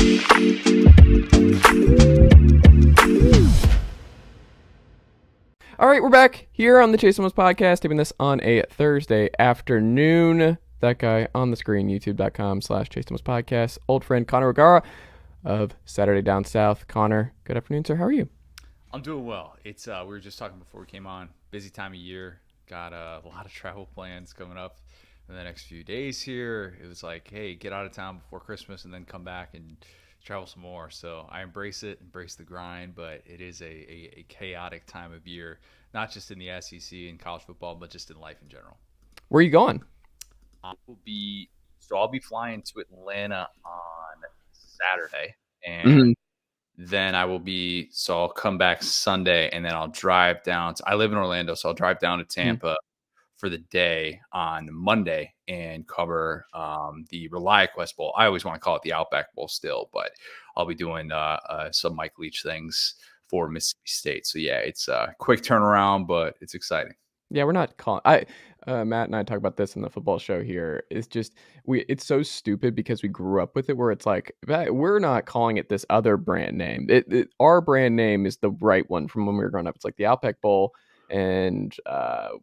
All right, we're back here on the Chase Thomas podcast, taping this on a Thursday afternoon. That guy on the screen, youtube.com/Chase Thomas podcast. Old friend Connor O'Gara of Saturday Down South. Connor, good afternoon, sir. How are you? I'm doing well. It's we were just talking before we came on. Busy time of year. Got a lot of travel plans coming up in the next few days here. It was like, hey, get out of town before Christmas and then come back and travel some more. So I embrace the grind, but it is a chaotic time of year, not just in the SEC and college football, but just in life in general. Where are you going? I'll be flying to Atlanta on Saturday, and then I'll come back Sunday, and then I'll drive down. I live in Orlando, so I'll drive down to Tampa for the day on Monday and cover the ReliaQuest Bowl. I always want to call it the Outback Bowl still, but I'll be doing some Mike Leach things for Mississippi State. So yeah, it's a quick turnaround, but it's exciting. Yeah, we're not calling. Matt and I talk about this in the football show here. It's just it's so stupid because we grew up with it. Where it's like we're not calling it this other brand name. Our brand name is the right one from when we were growing up. It's like the Outback Bowl and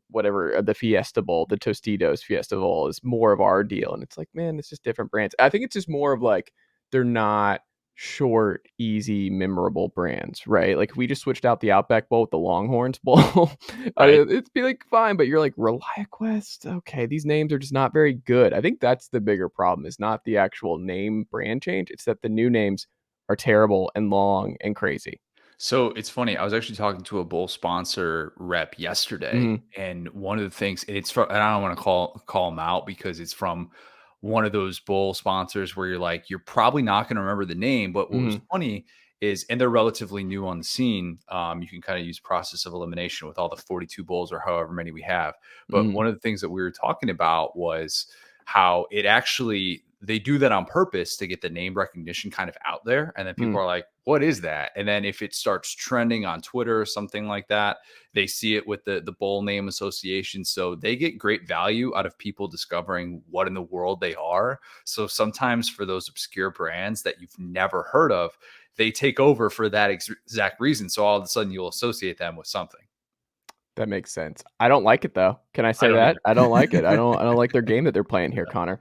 whatever the Fiesta Bowl, the Tostitos Fiesta Bowl is more of our deal. And it's like, man, it's just different brands. I think it's just more of like they're not short, easy, memorable brands, right? Like if we just switched out the Outback Bowl with the Longhorns Bowl, Right. it'd be like fine, but you're like ReliaQuest. Okay, these names are just not very good. I think that's the bigger problem, is not the actual name brand change. It's that the new names are terrible and long and crazy. So it's funny. I was actually talking to a bowl sponsor rep yesterday, and one of the things, and it's from, and I don't want to call them out because it's from one of those bowl sponsors where you're like, you're probably not going to remember the name. But what was funny is, and they're relatively new on the scene. You can kind of use process of elimination with all the 42 bowls or however many we have. But one of the things that we were talking about was how it actually, they do that on purpose to get the name recognition kind of out there. And then people are like, what is that? And then if it starts trending on Twitter or something like that, they see it with the bowl name association. So they get great value out of people discovering what in the world they are. So sometimes for those obscure brands that you've never heard of, they take over for that exact reason. So all of a sudden you'll associate them with something. That makes sense. I don't like it though. Can I say that? I don't like it. I don't like their game that they're playing here, Connor.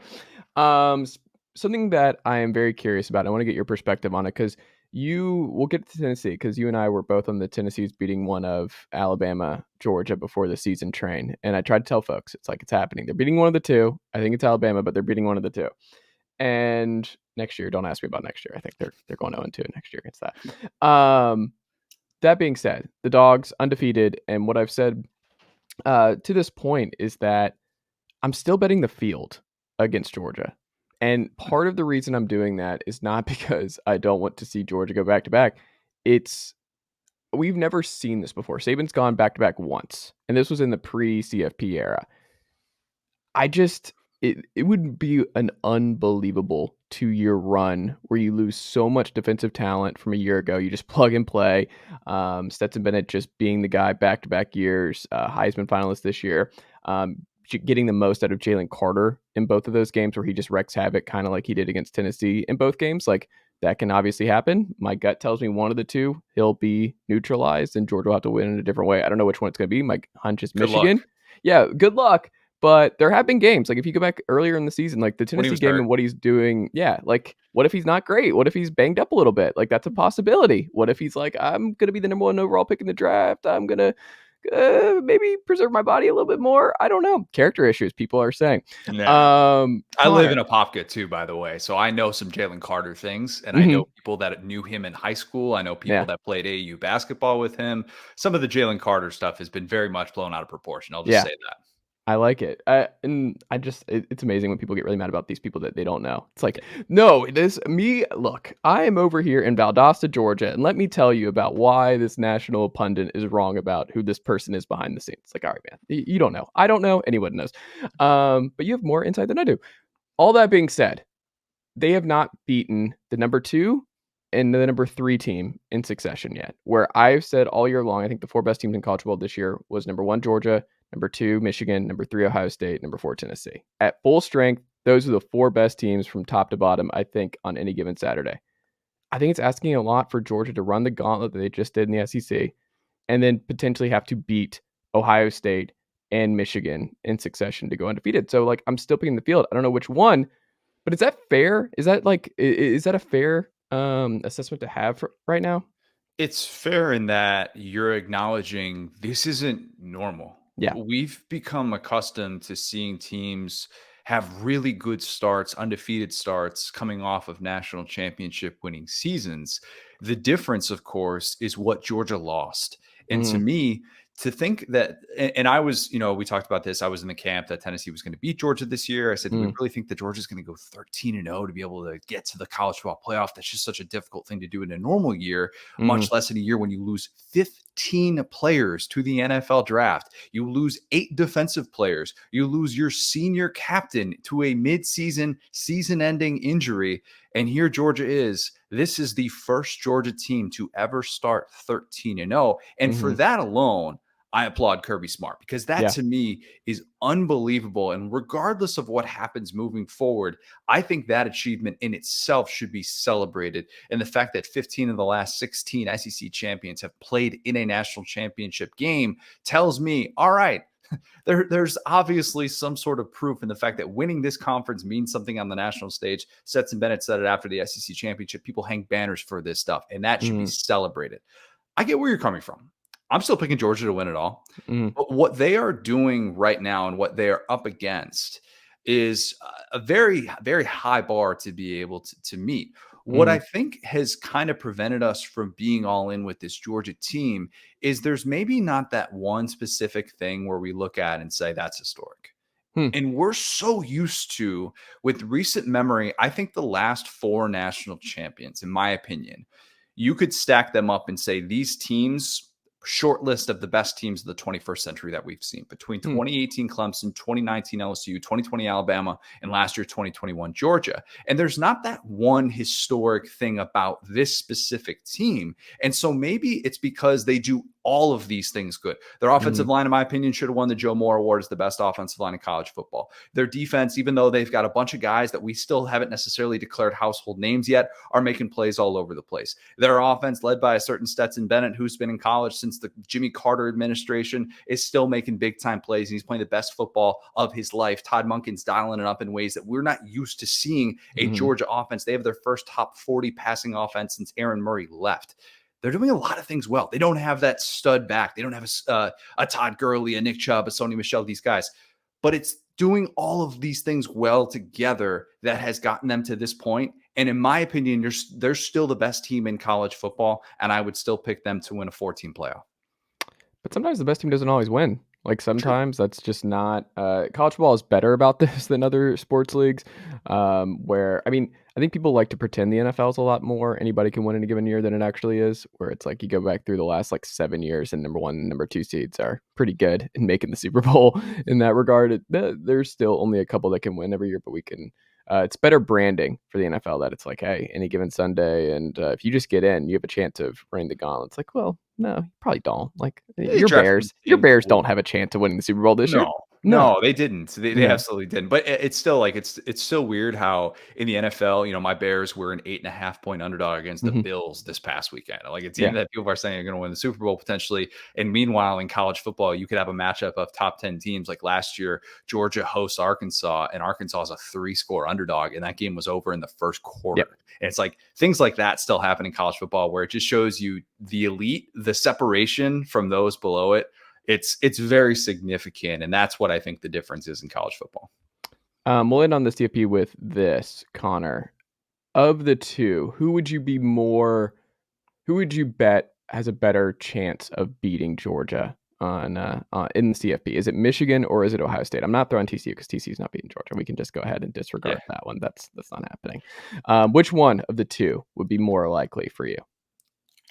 Something that I am very curious about. I want to get your perspective on it because we'll get to Tennessee because you and I were both on the Tennessee's beating one of Alabama, Georgia before the season train. And I tried to tell folks, it's like it's happening. They're beating one of the two. I think it's Alabama, but they're beating one of the two. And next year, don't ask me about next year. I think they're going 0-2 next year against that. That being said, the Dogs undefeated, and what I've said to this point is that I'm still betting the field against Georgia. And part of the reason I'm doing that is not because I don't want to see Georgia go back-to-back. We've never seen this before. Saban's gone back-to-back once, and this was in the pre-CFP era. It would be an unbelievable 2-year run where you lose so much defensive talent from a year ago. You just plug and play. Stetson Bennett just being the guy back-to-back years, Heisman finalist this year. Getting the most out of Jalen Carter in both of those games where he just wrecks havoc, kind of like he did against Tennessee in both games. Like that can obviously happen. My gut tells me one of the two, he'll be neutralized and Georgia will have to win in a different way. I don't know which one it's going to be. My hunch is Michigan. Yeah, good luck. But there have been games, like if you go back earlier in the season, like the Tennessee game and what he's doing. Yeah, like what if he's not great? What if he's banged up a little bit? Like that's a possibility. What if he's like, I'm going to be the number 1 overall pick in the draft. I'm going to maybe preserve my body a little bit more. I don't know. Character issues, people are saying. I live in Apopka too, by the way. So I know some Jalen Carter things, and I know people that knew him in high school. I know people that played AAU basketball with him. Some of the Jalen Carter stuff has been very much blown out of proportion. I'll just say that. I like it. It's amazing when people get really mad about these people that they don't know. It's like, no, look, I am over here in Valdosta, Georgia, and let me tell you about why this national pundit is wrong about who this person is behind the scenes. It's like, all right, man, you don't know. I don't know. Anyone knows. But you have more insight than I do. All that being said, they have not beaten the number 2 and the number 3 team in succession yet, where I've said all year long, I think the 4 best teams in college football this year was number 1, Georgia, number 2, Michigan, number 3, Ohio State, number 4, Tennessee. At full strength, those are the 4 best teams from top to bottom, I think, on any given Saturday. I think it's asking a lot for Georgia to run the gauntlet that they just did in the SEC and then potentially have to beat Ohio State and Michigan in succession to go undefeated. So, like, I'm still picking the field. I don't know which one, but is that fair? Is that like is that a fair assessment to have for right now? It's fair in that you're acknowledging this isn't normal. Yeah. We've become accustomed to seeing teams have really good starts, undefeated starts coming off of national championship winning seasons. The difference, of course, is what Georgia lost. And to Mhm. me, to think that, and I was, we talked about this. I was in the camp that Tennessee was going to beat Georgia this year. I said, do we Mhm. really think that Georgia's going to go 13-0 to be able to get to the college football playoff? That's just such a difficult thing to do in a normal year, Mhm. much less in a year when you lose 15 players to the NFL draft. You lose 8 defensive players. You lose your senior captain to a mid-season, season-ending injury. And here Georgia is. This is the first Georgia team to ever start 13-0. And for Mhm. that alone, I applaud Kirby Smart, because that Yeah. to me is unbelievable. And regardless of what happens moving forward, I think that achievement in itself should be celebrated. And the fact that 15 of the last 16 SEC champions have played in a national championship game tells me, all right, there's obviously some sort of proof in the fact that winning this conference means something on the national stage. Stetson Bennett said it after the SEC championship. People hang banners for this stuff, and that should be Mhm. celebrated. I get where you're coming from. I'm still picking Georgia to win it all. Mhm. But what they are doing right now and what they are up against is a very, very high bar to be able to meet. What I Mhm. think has kind of prevented us from being all in with this Georgia team is there's maybe not that one specific thing where we look at and say that's historic. Hmm. And we're so used to, with recent memory, I think the last 4 national champions, in my opinion, you could stack them up and say these teams, short list of the best teams of the 21st century that we've seen between Hmm. 2018 Clemson, 2019 LSU, 2020 Alabama, and last year 2021 Georgia. And there's not that one historic thing about this specific team. And so maybe it's because they do all of these things good. Their offensive Mhm. line, in my opinion, should have won the Joe Moore Award as the best offensive line in college football. Their defense, even though they've got a bunch of guys that we still haven't necessarily declared household names yet, are making plays all over the place. Their offense, led by a certain Stetson Bennett, who's been in college since the Jimmy Carter administration, is still making big time plays, and he's playing the best football of his life. Todd Monken's dialing it up in ways that we're not used to seeing a Mhm. Georgia offense. They have their first top 40 passing offense since Aaron Murray left. They're doing a lot of things well. They don't have that stud back. They don't have a Todd Gurley, a Nick Chubb, a Sony Michel, these guys. But it's doing all of these things well together that has gotten them to this point. And in my opinion, they're still the best team in college football, and I would still pick them to win a 14 playoff. But sometimes the best team doesn't always win. Like, True. sometimes that's just not college football is better about this than other sports leagues, where I mean, I think people like to pretend the NFL is a lot more anybody can win in a given year than it actually is, where it's like you go back through the last, like, 7 years and number 1 and number 2 seeds are pretty good in making the Super Bowl in that regard. There's still only a couple that can win every year, but we can it's better branding for the NFL that it's like, hey, any given Sunday, and if you just get in, you have a chance of running the gauntlet. It's like, well, no, you probably don't. Like They your drafted some Your teams. Bears don't have a chance of winning the Super Bowl this year. No, No, no, they didn't. They no, absolutely didn't. But it's still like it's still weird how in the NFL, my Bears were an 8.5 point underdog against the hmm Bills this past weekend. Like a team yeah, that people are saying are going to win the Super Bowl potentially. And meanwhile, in college football, you could have a matchup of top 10 teams. Like last year, Georgia hosts Arkansas, and Arkansas is a 3-score underdog, and that game was over in the first yep. quarter. And it's like things like that still happen in college football, where it just shows you the elite, the separation from those below it. It's very significant, and that's what I think the difference is in college football. We'll end on the CFP with this, Connor. Of the two, who would you be more? Who would you bet has a better chance of beating Georgia in the CFP? Is it Michigan or is it Ohio State? I'm not throwing TCU because TCU is not beating Georgia. We can just go ahead and Yeah, disregard that one. That's not happening. Which one of the two would be more likely for you?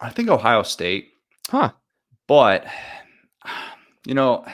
I think Ohio State, Huh. but you know,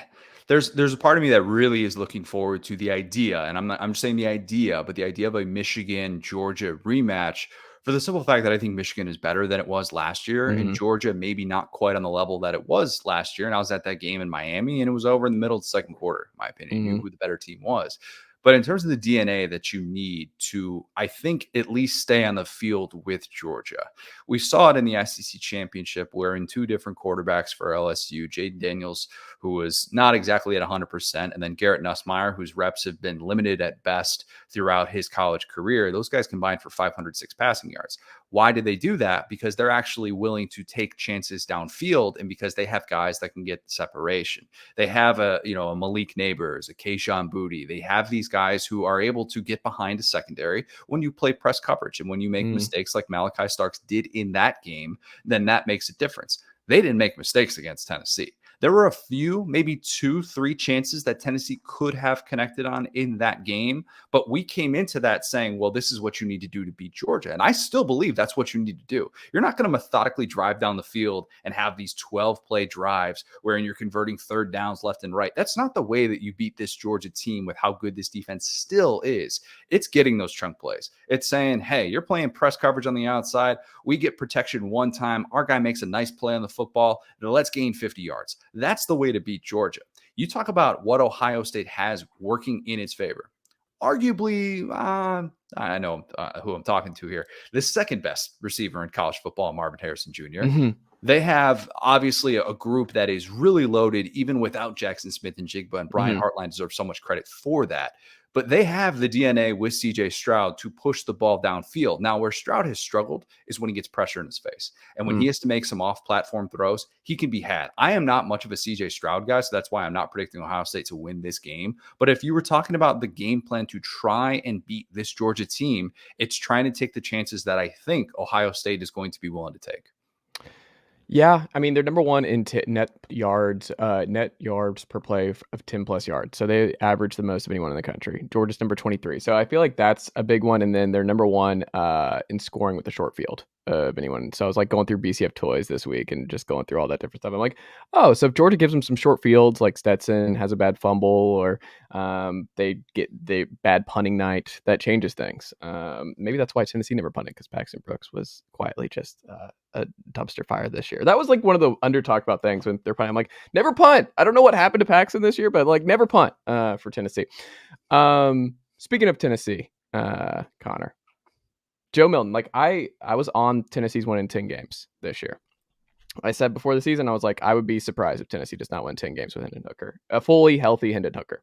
there's a part of me that really is looking forward to the idea, and I'm just saying the idea, but the idea of a Michigan Georgia rematch, for the simple fact that I think Michigan is better than it was last year, and hmm Georgia maybe not quite on the level that it was last year. And I was at that game in Miami, and it was over in the middle of the second quarter. In my opinion, hmm knew who the better team was. But in terms of the DNA that you need to, I think, at least stay on the field with Georgia, we saw it in the SEC championship where in two different quarterbacks for LSU, Jaden Daniels, who was not exactly at 100%, and then Garrett Nussmeier, whose reps have been limited at best throughout his college career. Those guys combined for 506 passing yards. Why did they do that? Because they're actually willing to take chances downfield, and because they have guys that can get separation. They have a Malik Neighbors, a Kayshon Boutte. They have these guys who are able to get behind a secondary when you play press coverage. And when you make mistakes like Malachi Starks did in that game, then that makes a difference. They didn't make mistakes against Tennessee. There were a few, maybe 2-3 chances that Tennessee could have connected on in that game. But we came into that saying, well, this is what you need to do to beat Georgia. And I still believe that's what you need to do. You're not going to methodically drive down the field and have these 12-play drives wherein you're converting third downs left and right. That's not the way that you beat this Georgia team with how good this defense still is. It's getting those chunk plays. It's saying, hey, you're playing press coverage on the outside. We get protection one time. Our guy makes a nice play on the football. Now let's gain 50 yards. That's the way to beat Georgia. You talk about what Ohio State has working in its favor. Arguably, I know who I'm talking to here, the second best receiver in college football, Marvin Harrison Jr. They have obviously a group that is really loaded, even without Jackson Smith and Jigba, and Brian Hartline deserves so much credit for that. But they have the DNA with CJ Stroud to push the ball downfield. Now, where Stroud has struggled is when he gets pressure in his face. And when he has to make some off-platform throws, he can be had. I am not much of a CJ Stroud guy, so that's why I'm not predicting Ohio State to win this game. But if you were talking about the game plan to try and beat this Georgia team, it's trying to take the chances that I think Ohio State is going to be willing to take. Yeah, I mean, they're number one in net yards per play of 10 plus yards. So they average the most of anyone in the country. Georgia's number 23. So I feel like that's a big one. And then they're number one in scoring with the short field of anyone. So I was like going through BCF toys this week and just going through all that different stuff. I'm like, oh, so if Georgia gives them some short fields, like Stetson has a bad fumble or they get the bad punting night, that changes things. Maybe that's why Tennessee never punted, because Paxton Brooks was quietly just a dumpster fire this year. That was like one of the under talked about things when they're playing. I'm like, never punt. I don't know what happened to Paxton this year, but like never punt for Tennessee. Speaking of Tennessee, Connor, Joe Milton, like I was on Tennessee's 1-10 games this year. I said before the season, I was like, I would be surprised if Tennessee does not win 10 games with Hendon Hooker, a fully healthy Hendon Hooker.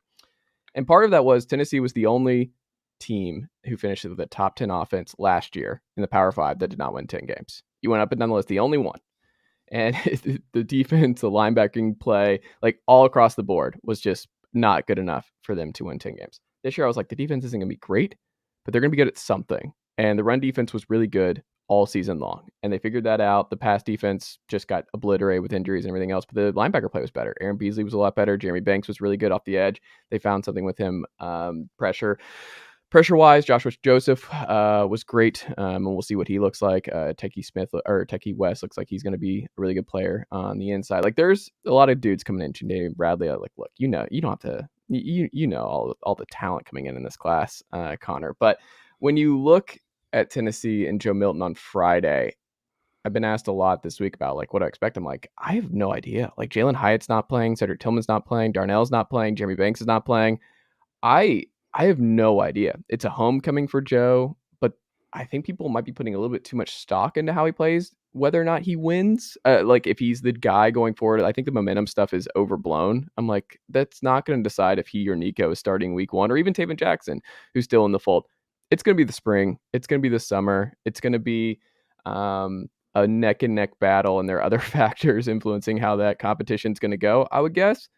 And part of that was Tennessee was the only team who finished with the top 10 offense last year in the Power 5 that did not win 10 games. You went up and down the list, the only one. And the defense, the linebacking play, like all across the board was just not good enough for them to win 10 games. This year, I was like, the defense isn't going to be great, but they're going to be good at something. And the run defense was really good all season long. And they figured that out. The pass defense just got obliterated with injuries and everything else, but the linebacker play was better. Aaron Beasley was a lot better. Jeremy Banks was really good off the edge. They found something with him. Pressure-wise, Joshua Joseph was great, and we'll see what he looks like. Techie West looks like he's going to be a really good player on the inside. Like, there's a lot of dudes coming in. Janae Bradley, like, look, you don't have to, you know all the talent coming in this class, Connor. But when you look at Tennessee and Joe Milton on Friday, I've been asked a lot this week about like what I expect. I'm like, I have no idea. Like, Jalen Hyatt's not playing, Cedric Tillman's not playing, Darnell's not playing, Jeremy Banks is not playing. I have no idea. It's a homecoming for Joe, but I think people might be putting a little bit too much stock into how he plays, whether or not he wins. Like if he's the guy going forward, I think the momentum stuff is overblown. I'm like, that's not going to decide if he or Nico is starting week 1, or even Taven Jackson, who's still in the fold. It's going to be the spring. It's going to be the summer. It's going to be a neck and neck battle, and there are other factors influencing how that competition is going to go, I would guess.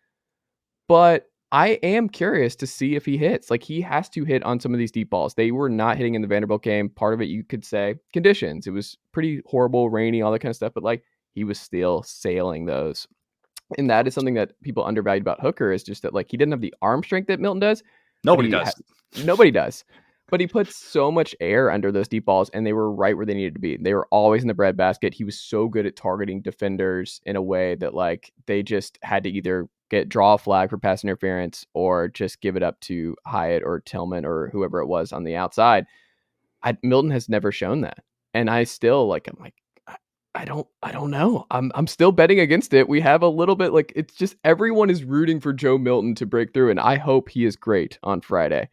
But I am curious to see if he hits. Like, he has to hit on some of these deep balls. They were not hitting in the Vanderbilt game. Part of it, you could say, conditions. It was pretty horrible, rainy, all that kind of stuff. But, like, he was still sailing those. And that is something that people undervalued about Hooker, is just that, like, he didn't have the arm strength that Milton does. Nobody does. Nobody does. But he puts so much air under those deep balls, and they were right where they needed to be. They were always in the breadbasket. He was so good at targeting defenders in a way that, like, they just had to either draw a flag for pass interference or just give it up to Hyatt or Tillman or whoever it was on the outside. Milton has never shown that. And I still I'm like, I don't know. I'm still betting against it. We have a little bit, like, it's just everyone is rooting for Joe Milton to break through, and I hope he is great on Friday.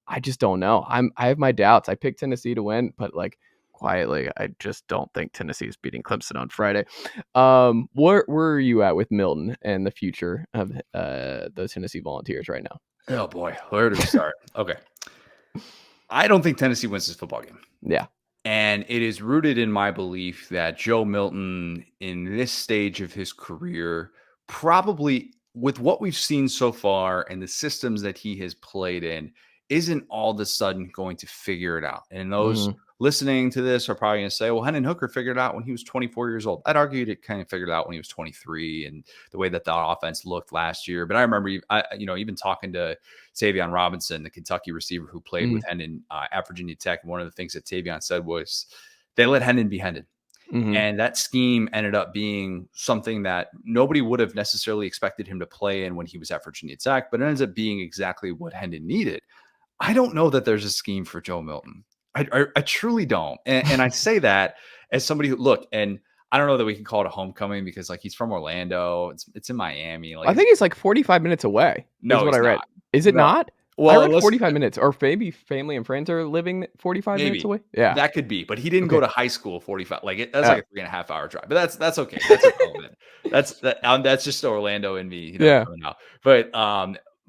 I just don't know. I have my doubts. I picked Tennessee to win, but like quietly, I just don't think Tennessee is beating Clemson on Friday. Where are you at with Milton and the future of the Tennessee Volunteers right now? Oh boy, where do we start? Okay. I don't think Tennessee wins this football game. Yeah. And it is rooted in my belief that Joe Milton, in this stage of his career, probably with what we've seen so far and the systems that he has played in, isn't all of a sudden going to figure it out. And those Mhm. listening to this are probably going to say, well, Hendon Hooker figured it out when he was 24 years old. I'd argue it kind of figured it out when he was 23 and the way that the offense looked last year. But I remember, even talking to Tavion Robinson, the Kentucky receiver who played with Mhm. Hendon at Virginia Tech. And one of the things that Tavion said was they let Hendon be Hendon. Mhm. And that scheme ended up being something that nobody would have necessarily expected him to play in when he was at Virginia Tech, but it ends up being exactly what Hendon needed. I don't know that there's a scheme for Joe Milton. I truly don't. And I say that as somebody who, look, and I don't know that we can call it a homecoming because like he's from Orlando. It's in Miami. Like I think it's like 45 minutes away is no, what I he's read. not. Is it No. not? I Well, read unless 45 minutes, or maybe family and friends are living 45 minutes maybe away. Yeah. that could be, but he didn't go Okay. to high school 45. That's Oh, like a 3.5 hour drive, but that's okay. That's irrelevant. That's just Orlando in me, yeah. coming out. But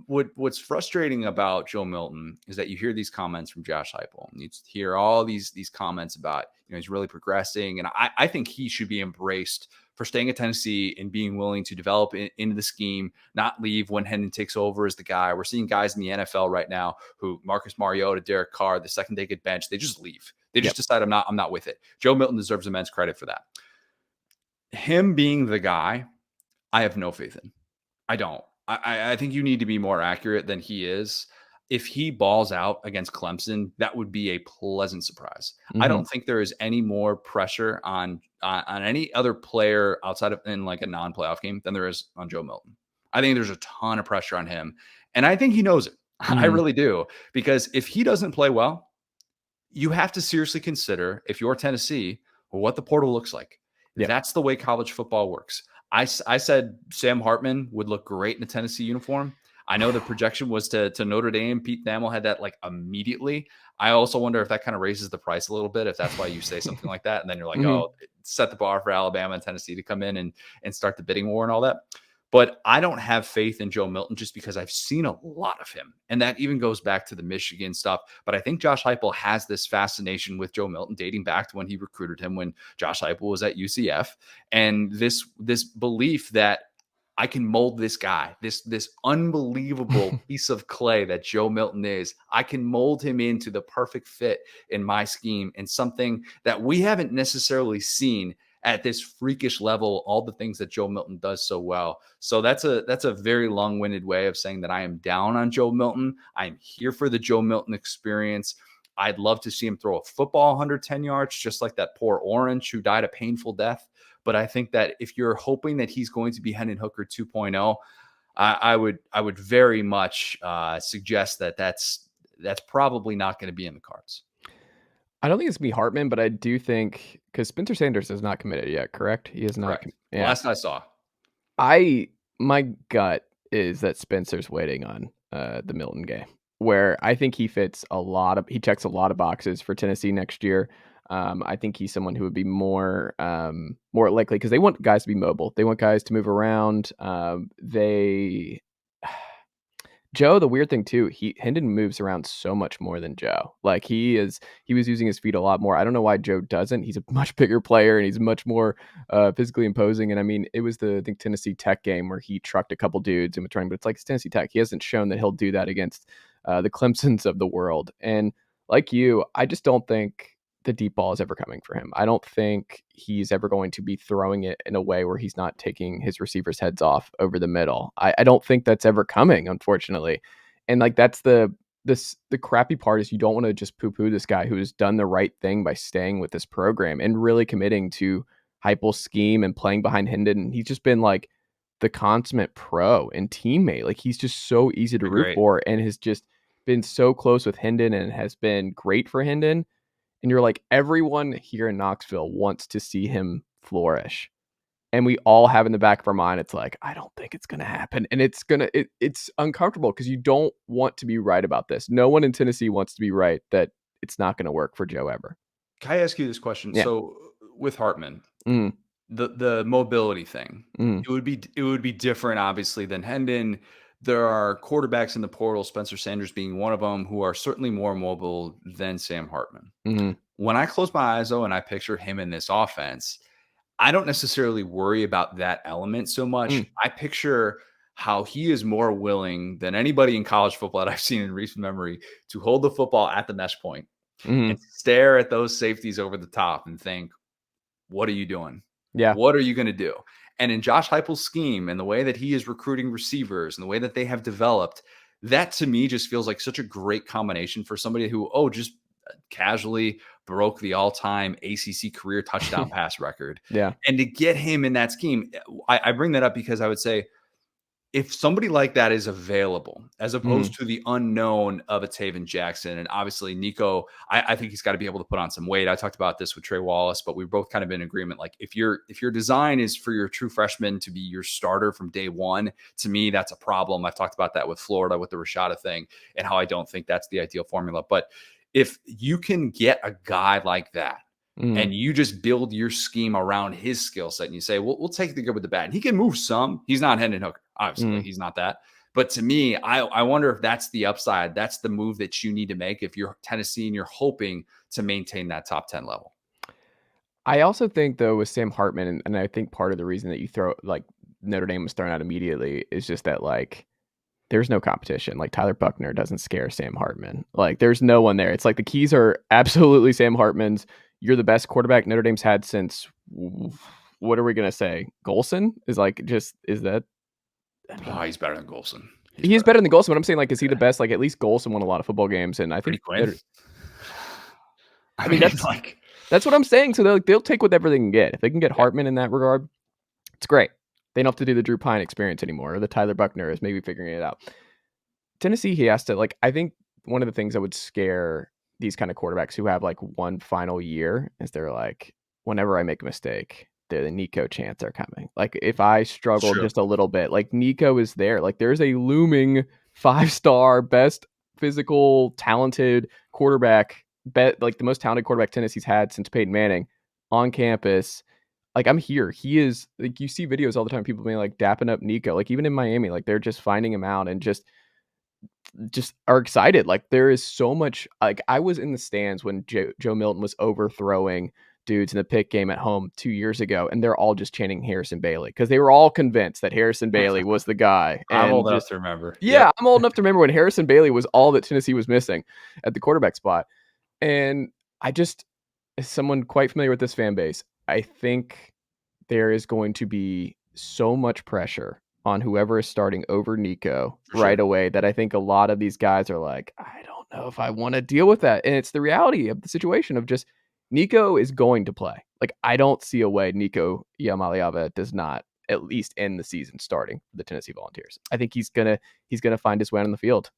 what's frustrating about Joe Milton is that you hear these comments from Josh Heupel, and you hear all these comments about he's really progressing, and I think he should be embraced for staying at Tennessee and being willing to develop into the scheme, not leave when Hendon takes over as the guy. We're seeing guys in the NFL right now who Marcus Mariota, Derek Carr, the second they get benched, they just leave. They just Yep. decide I'm not with it. Joe Milton deserves immense credit for that. Him being the guy, I have no faith in. I don't. I think you need to be more accurate than he is. If he balls out against Clemson, that would be a pleasant surprise. I Mhm. don't think there is any more pressure on any other player outside of in like a non-playoff game than there is on Joe Milton. I think there's a ton of pressure on him, and I think he knows it. I Mhm. really do, because if he doesn't play well, you have to seriously consider, if you're Tennessee, what the portal looks like. Yep. That's the way college football works. I said Sam Hartman would look great in a Tennessee uniform. I know the projection was to Notre Dame. Pete Thamel had that like immediately. I also wonder if that kind of raises the price a little bit, if that's why you say something like that. And then you're like, Mhm. oh, set the bar for Alabama and Tennessee to come in and start the bidding war and all that. But I don't have faith in Joe Milton just because I've seen a lot of him. And that even goes back to the Michigan stuff. But I think Josh Heupel has this fascination with Joe Milton dating back to when he recruited him when Josh Heupel was at UCF. And this belief that I can mold this guy, this unbelievable piece of clay that Joe Milton is. I can mold him into the perfect fit in my scheme, and something that we haven't necessarily seen at this freakish level, all the things that Joe Milton does so well. So that's a very long-winded way of saying that I am down on Joe Milton. I'm here for the Joe Milton experience. I'd love to see him throw a football 110 yards, just like that poor Orange who died a painful death. But I think that if you're hoping that he's going to be Hendon Hooker 2.0, I would very much suggest that that's probably not going to be in the cards. I don't think it's gonna be Hartman, but I do think because Spencer Sanders is not committed yet, correct? He is not. Correct. Yeah. Last I saw. My gut is that Spencer's waiting on the Milton game, where I think he checks a lot of boxes for Tennessee next year. I think he's someone who would be more likely because they want guys to be mobile. They want guys to move around. They Joe, the weird thing too, Hendon moves around so much more than Joe. Like he was using his feet a lot more. I don't know why Joe doesn't. He's a much bigger player and he's much more physically imposing. And I mean, it was the I think Tennessee Tech game where he trucked a couple dudes in between, but it's like it's Tennessee Tech. He hasn't shown that he'll do that against the Clemsons of the world. And like you, I just don't think the deep ball is ever coming for him. I don't think he's ever going to be throwing it in a way where he's not taking his receivers' heads off over the middle. I don't think that's ever coming, unfortunately. And like that's the crappy part is you don't want to just poo-poo this guy who has done the right thing by staying with this program and really committing to Heupel's scheme and playing behind Hendon. He's just been like the consummate pro and teammate. Like he's just so easy to Been root great. for and has just been so close with Hendon and has been great for Hendon, and you're like, everyone here in Knoxville wants to see him flourish. And we all have in the back of our mind, it's like, I don't think it's going to happen. And it's uncomfortable because you don't want to be right about this. No one in Tennessee wants to be right that it's not going to work for Joe ever. Can I ask you this question? Yeah. So with Hartman, Mm. the mobility thing, Mm. it would be different, obviously, than Hendon. There are quarterbacks in the portal, Spencer Sanders being one of them, who are certainly more mobile than Sam Hartman. Mm. When I close my eyes, though, and I picture him in this offense, I don't necessarily worry about that element so much. Mm. I picture how he is more willing than anybody in college football that I've seen in recent memory to hold the football at the mesh point and Mm. stare at those safeties over the top and think, what are you doing? Yeah. What are you going to do? And in Josh Heupel's scheme and the way that he is recruiting receivers and the way that they have developed, that to me just feels like such a great combination for somebody who, just casually broke the all-time ACC career touchdown pass record. Yeah. And to get him in that scheme, I bring that up because I would say if somebody like that is available, as opposed Mm. to the unknown of a Taven Jackson, and obviously Nico, I think he's got to be able to put on some weight. I talked about this with Trey Wallace, but we've both kind of been in agreement. Like if your design is for your true freshman to be your starter from day one, to me, that's a problem. I've talked about that with Florida with the Rashada thing and how I don't think that's the ideal formula. But if you can get a guy like that, Mm. and you just build your scheme around his skill set and you say, well, we'll take the good with the bad. And he can move some. He's not Hendon Hooker. Obviously, Mm. he's not that. But to me, I wonder if that's the upside. That's the move that you need to make if you're Tennessee and you're hoping to maintain that top 10 level. I also think though with Sam Hartman, and I think part of the reason that you throw like Notre Dame was thrown out immediately is just that like there's no competition. Like Tyler Buckner doesn't scare Sam Hartman. Like there's no one there. It's like the keys are absolutely Sam Hartman's. You're the best quarterback Notre Dame's had since what are we gonna say? Golson is like just is that? I mean, He's better than Golson. he's better than Golson. But I'm saying like is he the best? Like at least Golson won a lot of football games, and I Pretty think Quinn. I mean that's what I'm saying. So they'll take whatever they can get. If they can get Hartman in that regard, it's great. They don't have to do the Drew Pine experience anymore, or the Tyler Buckner is maybe figuring it out. Tennessee, he has to like. I think one of the things that would scare these kind of quarterbacks who have like one final year is they're like, whenever I make a mistake, the Nico chants are coming. Like if I struggle just a little bit, like Nico is there. Like there's a looming 5-star, best physical, talented quarterback, like the most talented quarterback Tennessee's had since Peyton Manning on campus. Like I'm here. He is like you see videos all the time, people being like dapping up Nico. Like even in Miami, like they're just finding him out and just are excited. Like there is so much. Like I was in the stands when Joe Milton was overthrowing dudes in the pick game at home 2 years ago, and they're all just chanting Harrison Bailey because they were all convinced that Harrison Bailey was the guy. I'm And old enough just to remember. yeah, Yep. I'm old enough to remember when Harrison Bailey was all that Tennessee was missing at the quarterback spot. And I just, as someone quite familiar with this fan base, I think there is going to be so much pressure on whoever is starting over Nico right away that I think a lot of these guys are like, I don't know if I want to deal with that. And it's the reality of the situation of just Nico is going to play. Like I don't see a way Nico Iamaleava does not at least end the season starting for the Tennessee Volunteers. I think he's gonna find his way on the field.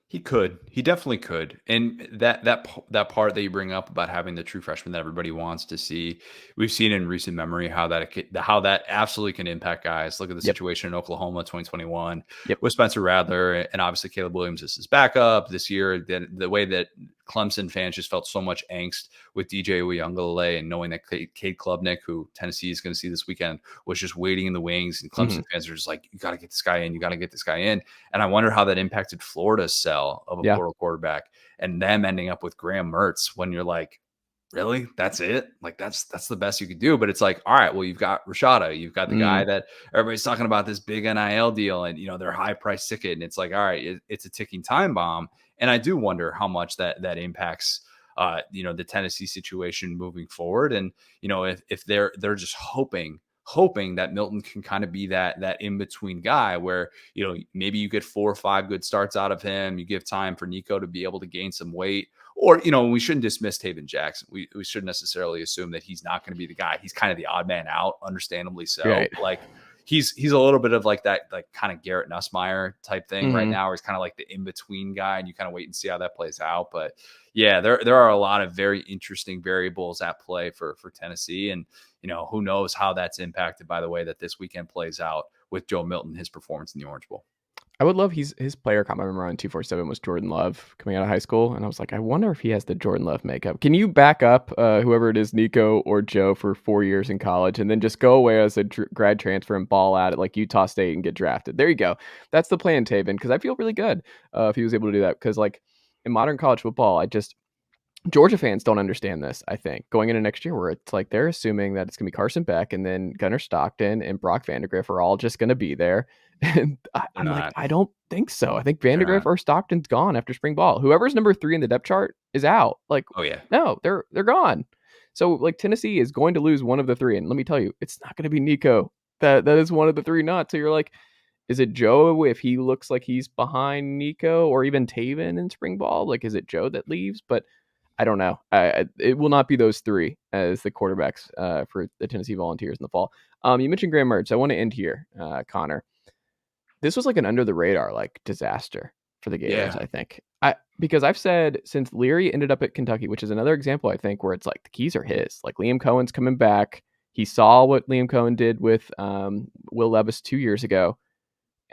He could. He definitely could. And that part that you bring up about having the true freshman that everybody wants to see, we've seen in recent memory how that absolutely can impact guys. Look at the Yep. situation in Oklahoma 2021 Yep. with Spencer Rattler and obviously Caleb Williams is his backup this year. The way that Clemson fans just felt so much angst with DJ Uiagalelei and knowing that Cade Klubnik, who Tennessee is going to see this weekend, was just waiting in the wings. And Clemson fans are just like, you got to get this guy in. You got to get this guy in. And I wonder how that impacted Florida's sell of a portal quarterback and them ending up with Graham Mertz when you're like, really? That's it? Like that's the best you could do. But it's like, all right, well, you've got Rashada, you've got the guy that everybody's talking about this big NIL deal and their high price ticket. And it's like, all right, it's a ticking time bomb. And I do wonder how much that impacts the Tennessee situation moving forward. And if they're just hoping that Milton can kind of be that in-between guy where, maybe you get 4 or 5 good starts out of him. You give time for Nico to be able to gain some weight. Or, we shouldn't dismiss Taven Jackson. We shouldn't necessarily assume that he's not going to be the guy. He's kind of the odd man out, understandably so. Right. Like, he's a little bit of like that, like kind of Garrett Nussmeier type thing right Mhm. now, where he's kind of like the in-between guy, and you kind of wait and see how that plays out. But yeah, there are a lot of very interesting variables at play for Tennessee. And, who knows how that's impacted by the way that this weekend plays out with Joe Milton, his performance in the Orange Bowl. I would love his player comp I remember on 247 was Jordan Love coming out of high school, and I was like, I wonder if he has the Jordan Love makeup. Can you back up whoever it is, Nico or Joe, for 4 years in college, and then just go away as a grad transfer and ball out at like Utah State and get drafted? There you go. That's the plan, Taven, because I feel really good if he was able to do that. Because like in modern college football, Georgia fans don't understand this, I think, going into next year, where it's like they're assuming that it's going to be Carson Beck and then Gunnar Stockton and Brock Vandagriff are all just going to be there. And They're I'm like, not. I don't think so. I think They're Vandagriff not. or Stockton's gone after spring ball. Whoever's number 3 in the depth chart is out. Like, Oh yeah. no, they're gone. So like Tennessee is going to lose one of the 3. And let me tell you, it's not going to be Nico. That is one of the 3 not. So you're like, is it Joe if he looks like he's behind Nico, or even Taven in spring ball? Like, is it Joe that leaves? But I don't know. It will not be those 3 as the quarterbacks for the Tennessee Volunteers in the fall. You mentioned Graham Mertz. I want to end here, Connor. This was like an under the radar like disaster for the Gators, Yeah. I think. Because I've said since Leary ended up at Kentucky, which is another example, I think, where it's like the keys are his. Like Liam Cohen's coming back. He saw what Liam Cohen did with Will Levis 2 years ago.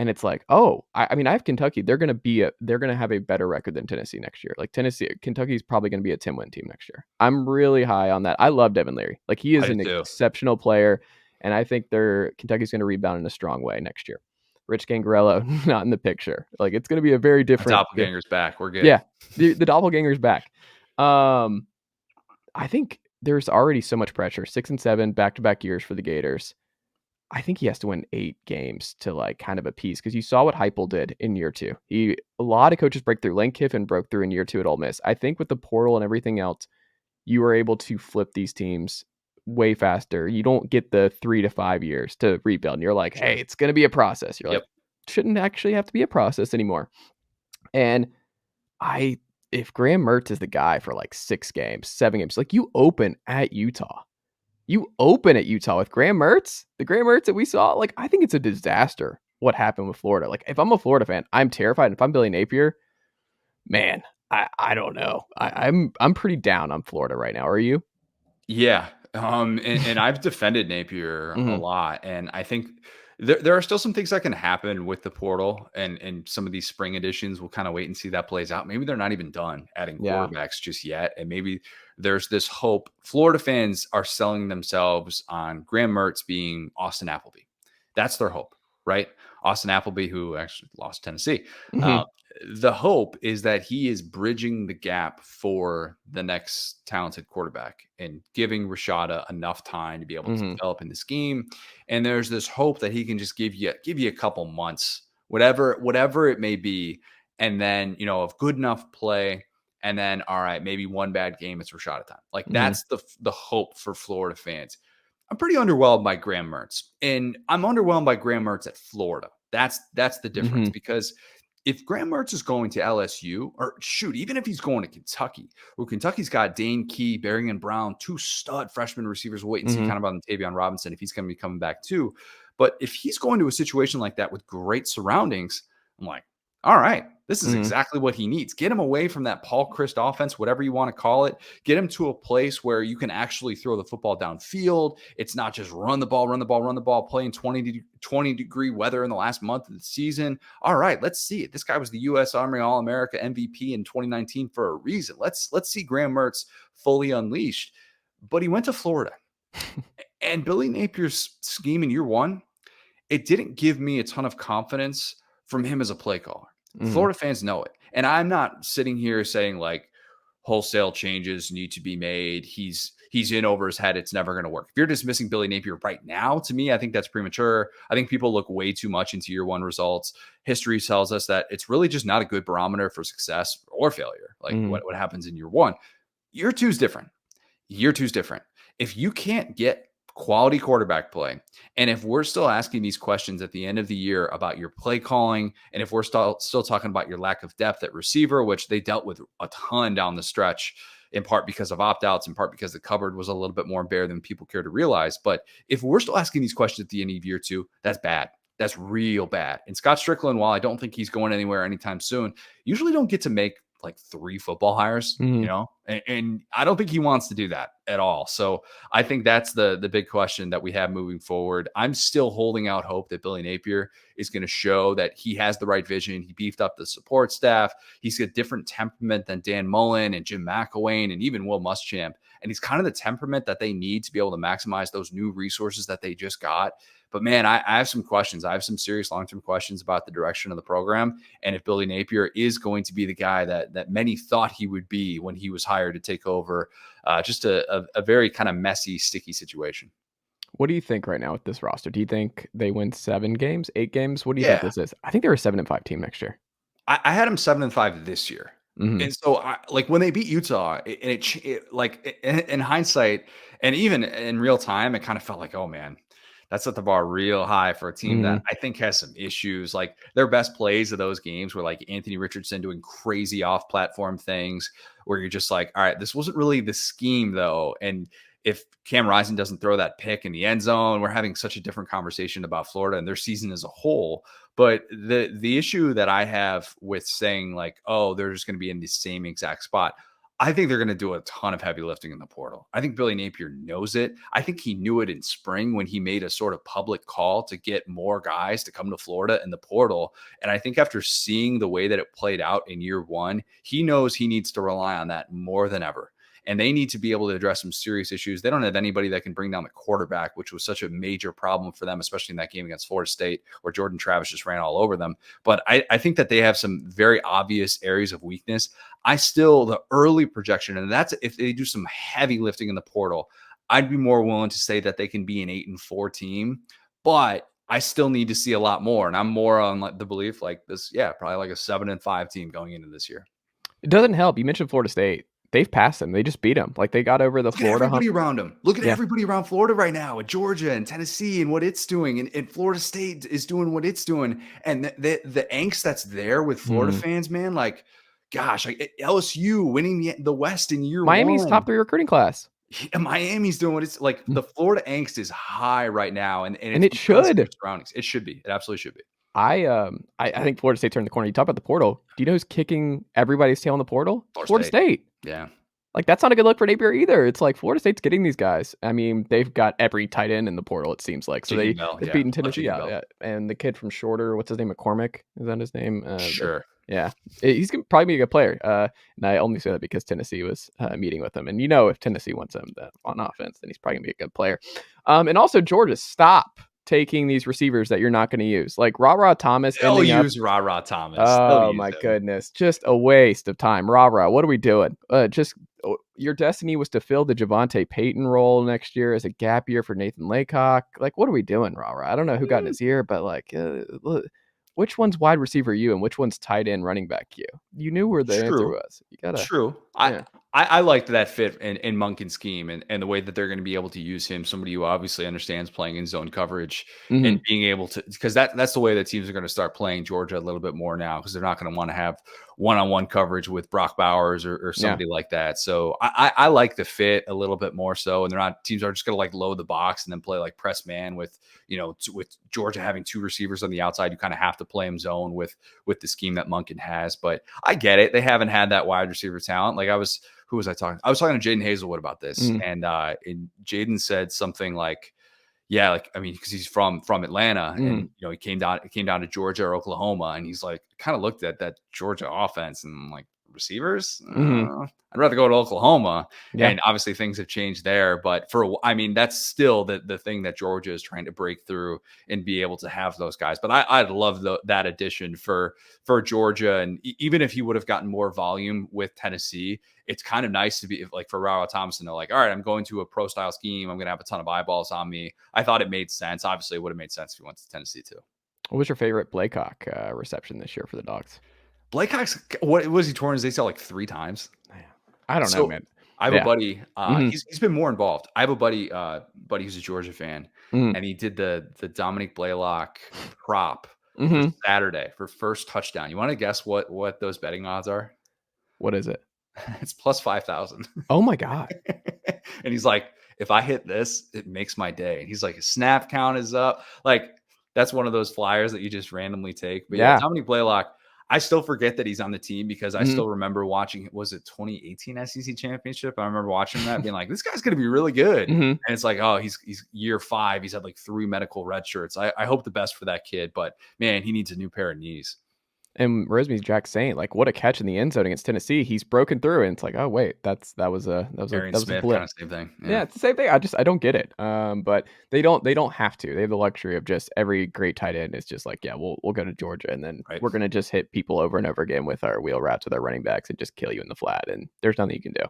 And it's like, oh, I mean, I have Kentucky. They're gonna have a better record than Tennessee next year. Like Kentucky's probably gonna be a 10-win team next year. I'm really high on that. I love Devin Leary. Like he I is do an too. exceptional player, and I think Kentucky's gonna rebound in a strong way next year. Rich Gangarello not in the picture. Like it's gonna be a very The different. doppelganger's back. We're good. Yeah, the doppelganger's back. I think there's already so much pressure. 6 and 7 back-to-back years for the Gators. I think he has to win 8 games to like kind of appease, because you saw what Heupel did in year 2. A lot of coaches break through. Lane Kiffin broke through in year 2 at Ole Miss. I think with the portal and everything else, you are able to flip these teams way faster. You don't get the 3 to 5 years to rebuild. And you're like, hey, it's going to be a process. You're Yep. like, shouldn't actually have to be a process anymore. And if Graham Mertz is the guy for like 6 games, 7 games, like you open at Utah. You open at Utah with Graham Mertz, the Graham Mertz that we saw. Like, I think it's a disaster what happened with Florida. Like, if I'm a Florida fan, I'm terrified. And if I'm Billy Napier, man, I don't know. I'm pretty down on Florida right now. Are you? Yeah. And I've defended Napier a Mm-hmm. lot. And I think there are still some things that can happen with the portal and some of these spring editions. We'll kind of wait and see that plays out. Maybe they're not even done adding Yeah. quarterbacks just yet. And maybe there's this hope. Florida fans are selling themselves on Graham Mertz being Austin Appleby. That's their hope, right? Austin Appleby, who actually lost Tennessee. Mm-hmm. The hope is that he is bridging the gap for the next talented quarterback and giving Rashada enough time to be able to Mm-hmm. develop in the scheme. And there's this hope that he can just give you a couple months, whatever it may be, and then of good enough play. And then, all right, maybe one bad game, it's Rashada time. Like Mm-hmm. that's the hope for Florida fans. I'm pretty underwhelmed by Graham Mertz, and I'm underwhelmed by Graham Mertz at Florida. That's the difference, Mm-hmm. because if Graham Mertz is going to LSU, or shoot, even if he's going to Kentucky, where Kentucky's got Dane Key, Berrien Brown, 2 stud freshman receivers. We'll wait and see Mm-hmm. kind of on Tavion Robinson if he's going to be coming back too. But if he's going to a situation like that with great surroundings, I'm like, all right, this is Mm-hmm. exactly what he needs. Get him away from that Paul Christ offense, whatever you want to call it. Get him to a place where you can actually throw the football downfield. It's not just run the ball, playing 20-degree weather in the last month of the season. All right, let's see it. This guy was the U.S. Army All-America MVP in 2019 for a reason. Let's see Graham Mertz fully unleashed. But he went to Florida. And Billy Napier's scheme in year 1, it didn't give me a ton of confidence from him as a play caller. Mm-hmm. Florida fans know it. And I'm not sitting here saying like wholesale changes need to be made. He's in over his head. It's never going to work. If you're dismissing Billy Napier right now, to me, I think that's premature. I think people look way too much into year 1 results. History tells us that it's really just not a good barometer for success or failure. Like Mm-hmm. what happens in year 1. Year 2 is different. Year 2 is different. If you can't get quality quarterback play, and if we're still asking these questions at the end of the year about your play calling, and if we're still talking about your lack of depth at receiver, which they dealt with a ton down the stretch, in part because of opt-outs, in part because the cupboard was a little bit more bare than people care to realize. But if we're still asking these questions at the end of year 2, that's bad. That's real bad. And Scott Strickland, while I don't think he's going anywhere anytime soon, usually don't get to make like 3 football hires, and I don't think he wants to do that at all. So I think that's the big question that we have moving forward. I'm still holding out hope that Billy Napier is going to show that he has the right vision. He beefed up the support staff. He's got a different temperament than Dan Mullen and Jim McElwain and even Will Muschamp. And he's kind of the temperament that they need to be able to maximize those new resources that they just got. But man, I have some questions. I have some serious long-term questions about the direction of the program. And if Billy Napier is going to be the guy that many thought he would be when he was hired to take over just a very kind of messy, sticky situation. What do you think right now with this roster? Do you think they win 7 games, 8 games? What do you think Yeah. this is? I think they were a 7-5 team next year. I had them 7-5 this year. And so like when they beat Utah, in hindsight, and even in real time, it kind of felt like, oh man, that set the bar real high for a team that I think has some issues. Like their best plays of those games were like Anthony Richardson doing crazy off-platform things where you're just like, all right, this wasn't really the scheme though. And if Cam Rising doesn't throw that pick in the end zone, we're having such a different conversation about Florida and their season as a whole. But the issue that I have with saying like, oh, they're just going to be in the same exact spot, I think they're going to do a ton of heavy lifting in the portal. I think Billy Napier knows it. I think he knew it in spring when he made a sort of public call to get more guys to come to Florida in the portal. And I think after seeing the way that it played out in year 1, he knows he needs to rely on that more than ever. And they need to be able to address some serious issues. They don't have anybody that can bring down the quarterback, which was such a major problem for them, especially in that game against Florida State, where Jordan Travis just ran all over them. But I think that they have some very obvious areas of weakness. The early projection, and that's if they do some heavy lifting in the portal, I'd be more willing to say that they can be an 8-4 team. But I still need to see a lot more. And I'm more on the belief like this, probably like a 7-5 team going into this year. It doesn't help. You mentioned Florida State. They've passed them. They just beat them. Like they got over the Florida hump. Look at everybody around them. Look at everybody around Florida right now, at Georgia and Tennessee and what it's doing. And Florida State is doing what it's doing. And the angst that's there with Florida fans, man, like, gosh, like LSU winning the West in year Miami's 1. top 3 recruiting class. Miami's doing what it's like. The Florida angst is high right now. And it should. Surroundings. It should be. It absolutely should be. I think Florida State turned the corner. You talk about the portal. Do you know who's kicking everybody's tail in the portal? Florida State. Yeah. Like, that's not a good look for Napier either. It's like Florida State's getting these guys. I mean, they've got every tight end in the portal, it seems like. So they've beaten Tennessee. Yeah. And the kid from Shorter, what's his name? McCormick? Is that his name? Sure. Yeah. He's going to probably be a good player. And I only say that because Tennessee was meeting with him. And if Tennessee wants him on offense, then he's probably going to be a good player. And also, Georgia, stop taking these receivers that you're not going to use. Like Ra Thomas. They'll use Ra Thomas. Oh my goodness. Just a waste of time. Ra, what are we doing? Your destiny was to fill the Javonte Payton role next year as a gap year for Nathan Laycock. Like, what are we doing, Ra? I don't know who got in his ear, but like, which one's wide receiver you and which one's tight end running back you? You knew where the answer was. You gotta. True. Yeah. I liked that fit in Monken's scheme and the way that they're going to be able to use him, somebody who obviously understands playing in zone coverage and being able to, because that's the way that teams are going to start playing Georgia a little bit more now, because they're not going to want to have one-on-one coverage with Brock Bowers or somebody like that. So I like the fit a little bit more so, and teams are just going to like load the box and then play like press man with Georgia having 2 receivers on the outside. You kind of have to play them zone with the scheme that Monken has, but I get it. They haven't had that wide receiver talent. Like who was I talking? I was talking to Jaden Hazelwood about this, and Jaden said something like, "Yeah, like I mean, because he's from Atlanta, and he came down to Georgia or Oklahoma, and he's like, kind of looked at that Georgia offense and I'm like, receivers, I'd rather go to Oklahoma." And obviously things have changed there, but that's still the thing that Georgia is trying to break through and be able to have those guys. But I'd love that addition for Georgia, and even if he would have gotten more volume with Tennessee, it's kind of nice to be like for Ra Thomas, and they're like, all right, I'm going to a pro style scheme, I'm going to have a ton of eyeballs on me. I thought it made sense. Obviously it would have made sense if he went to Tennessee too. What was your favorite Blaycock reception this year for the Dogs? Blaycock's, what was he torn his ACL like 3 times? I don't know, man. I have a buddy. He's been more involved. I have a buddy who's a Georgia fan, and he did the Dominic Blaylock prop Saturday for first touchdown. You want to guess what those betting odds are? What is it? It's plus 5,000. Oh my God. And he's like, if I hit this, it makes my day. And he's like, his snap count is up. Like, that's one of those flyers that you just randomly take. But yeah, Yeah. Dominique Blaylock, I still forget that he's on the team because I Mhm. still remember watching, was it 2018 SEC championship? I remember watching that being like, this guy's going to be really good. Mhm. And it's like, oh, he's year 5. He's had like 3 medical red shirts. I hope the best for that kid, but man, he needs a new pair of knees. And Roseme's Jack saying, like, what a catch in the end zone against Tennessee. He's broken through, and it's like, oh wait, that was a Arian Smith, blip. kind of same thing. Yeah, it's the same thing. I don't get it. But they don't have to. They have the luxury of just every great tight end is just like, yeah, we'll go to Georgia, and then Right. we're gonna just hit people over and over again with our wheel routes with our running backs and just kill you in the flat. And there's nothing you can do.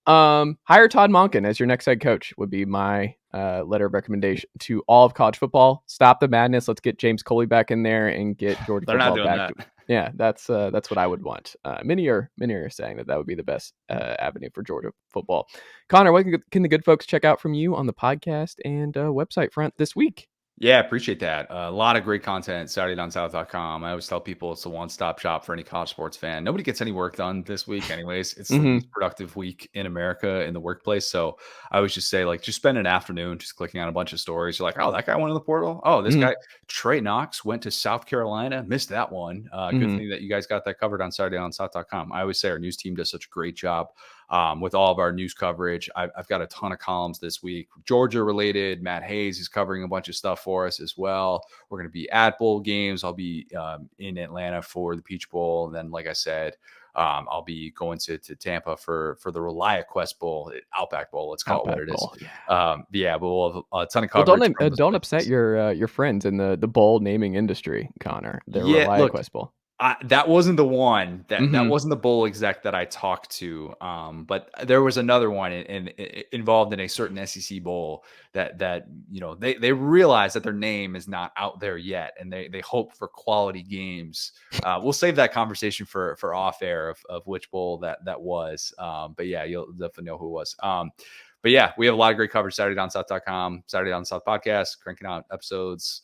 Hire Todd Monken as your next head coach would be my letter of recommendation to all of college football. Stop the madness. Let's get James Coley back in there and get Georgia They're football not doing back. that. Yeah, that's what I would want. Many are saying that would be the best avenue for Georgia football. Connor, what can the good folks check out from you on the podcast and website front this week? Yeah, appreciate that. A lot of great content, SaturdayDownSouth.com. I always tell people it's a one-stop shop for any college sports fan. Nobody gets any work done this week anyways. It's the least productive week in America in the workplace. So I always just say, like, just spend an afternoon just clicking on a bunch of stories. You're like, oh, that guy went in the portal. Oh, this guy, Trey Knox, went to South Carolina. Missed that one. Good thing that you guys got that covered on SaturdayDownSouth.com. I always say our news team does such a great job with all of our news coverage. I've got a ton of columns this week, Georgia related. Matt Hayes is covering a bunch of stuff for us as well. We're going to be at bowl games. I'll be in Atlanta for the Peach Bowl. And then, like I said, I'll be going to Tampa for the ReliaQuest Bowl, Outback Bowl. Let's call Outback it what it is. Bowl, yeah. Yeah, but we'll have a ton of Well, coverage. don't upset your friends in the bowl naming industry, Connor. The ReliaQuest Bowl. That wasn't the one that wasn't the bowl exec that I talked to. But there was another one involved in a certain SEC bowl that they realize that their name is not out there yet, and they hope for quality games. We'll save that conversation for off air of which bowl that was. But yeah, you'll definitely know who it was. But yeah, we have a lot of great coverage. SaturdayDownSouth.com, Saturday Down South podcast, cranking out episodes.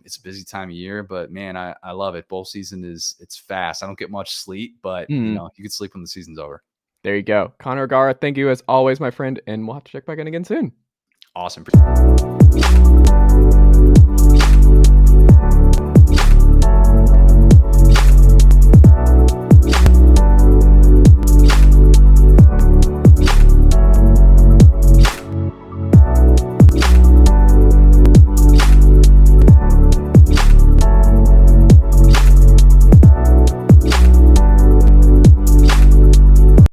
It's a busy time of year, but man, I love it. Bowl season it's fast. I don't get much sleep, but you can sleep when the season's over. There you go. Connor O'Gara, thank you as always, my friend, and we'll have to check back in again soon. Awesome.